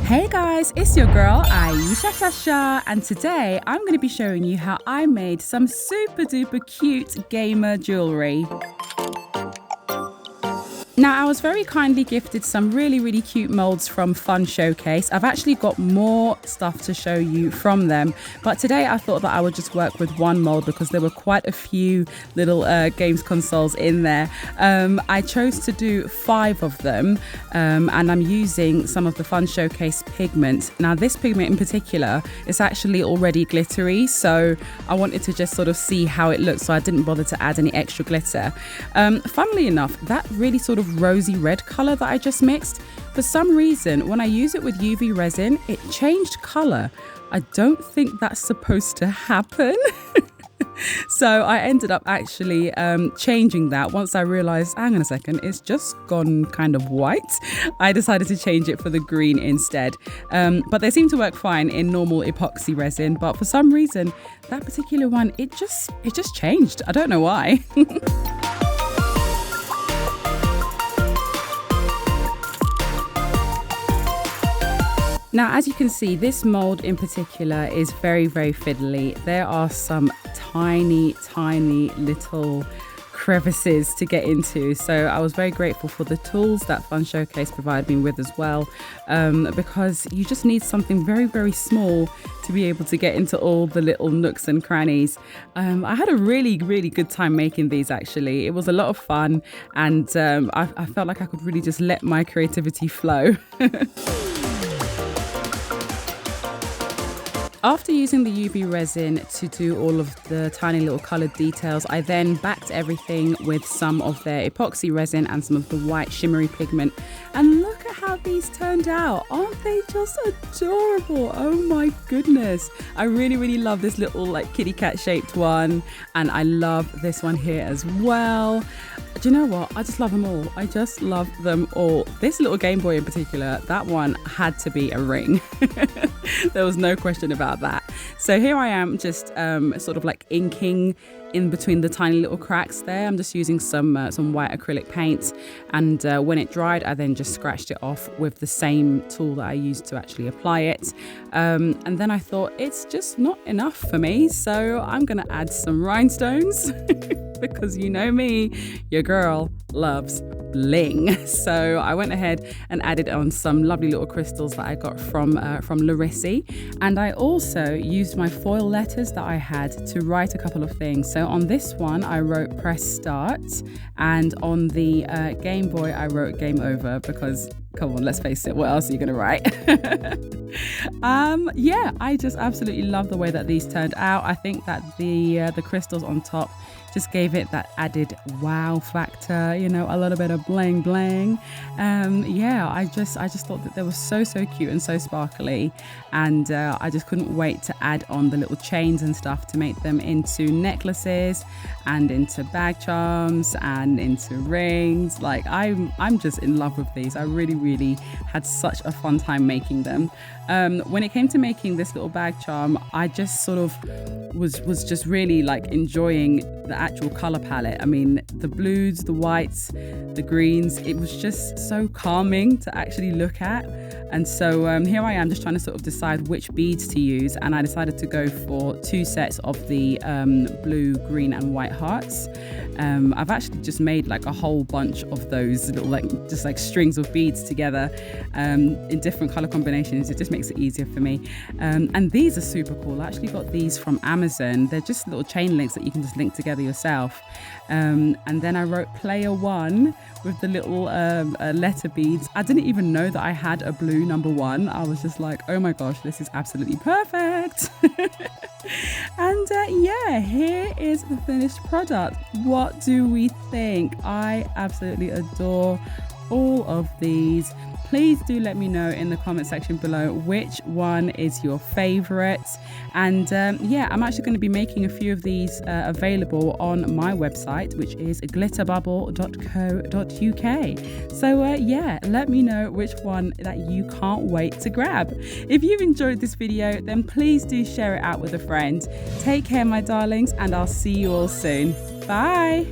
Hey guys, it's your girl Ayesha, and today I'm going to be showing you how I made some super duper cute gamer jewellery. Now, I was very kindly gifted some really cute molds from Fun Showcase. I've actually got more stuff to show you from them, but today I thought that I would just work with one mold because there were quite a few little games consoles in there. I chose to do 5 of them, and I'm using some of the Fun Showcase pigment. Now, this pigment in particular is actually already glittery, so I wanted to just sort of see how it looks, so I didn't bother to add any extra glitter. Funnily enough, that really sort of rosy red color that I just mixed, for some reason when I use it with UV resin it changed color. I don't think that's supposed to happen. So I ended up actually changing that once I realized, hang on a second, it's just gone kind of white. I decided to change it for the green instead, but they seem to work fine in normal epoxy resin, but for some reason that particular one, it just changed. I don't know why. Now, as you can see, this mold in particular is very fiddly. There are some tiny little crevices to get into, so I was very grateful for the tools that Fun Showcase provided me with as well, because you just need something very small to be able to get into all the little nooks and crannies. I had a really good time making these. Actually, it was a lot of fun, and I felt like I could really just let my creativity flow. After using the UV resin to do all of the tiny little coloured details, I then backed everything with some of their epoxy resin and some of the white shimmery pigment. And look at how these turned out. Aren't they just adorable? Oh my goodness. I really love this little like kitty cat shaped one. And I love this one here as well. Do you know what? I just love them all. I just love them all. This little Game Boy in particular, that one had to be a ring. There was no question about that. So here I am just sort of like inking in between the tiny little cracks there. I'm just using some white acrylic paint, and when it dried I then just scratched it off with the same tool that I used to actually apply it, and then I thought it's just not enough for me, so I'm gonna add some rhinestones because you know me, your girl loves bling. So I went ahead and added on some lovely little crystals that I got from Larissi, and I also used my foil letters that I had to write a couple of things. So on this one I wrote press start, and on the Game Boy I wrote game over, because come on, let's face it, what else are you gonna write? Yeah, I just absolutely love the way that these turned out. I think that the crystals on top just gave it that added wow factor, you know, a little bit of bling. Yeah, I just thought that they were so cute and so sparkly, and I just couldn't wait to add on the little chains and stuff to make them into necklaces and into bag charms and into rings. Like I'm just in love with these. I really had such a fun time making them. When it came to making this little bag charm, I just sort of was just really like enjoying the actual color palette. I mean, the blues, the whites, the greens, it was just so calming to actually look at. And so here I am just trying to sort of decide which beads to use, and I decided to go for 2 sets of the blue, green and white hearts. I've actually just made like a whole bunch of those little like strings of beads together in different color combinations. It just makes it easier for me, and these are super cool. I actually got these from Amazon. They're just little chain links that you can just link together yourself, and then I wrote player 1 with the little letter beads. I didn't even know that I had a blue number 1. I was just like, oh my gosh, this is absolutely perfect. And yeah, here is the finished product. What do we think? I absolutely adore all of these. Please do let me know in the comment section below which one is your favorite. And yeah, I'm actually going to be making a few of these available on my website, which is glitterbubble.co.uk. So yeah, let me know which one that you can't wait to grab. If you've enjoyed this video, then please do share it out with a friend. Take care, my darlings, and I'll see you all soon. Bye.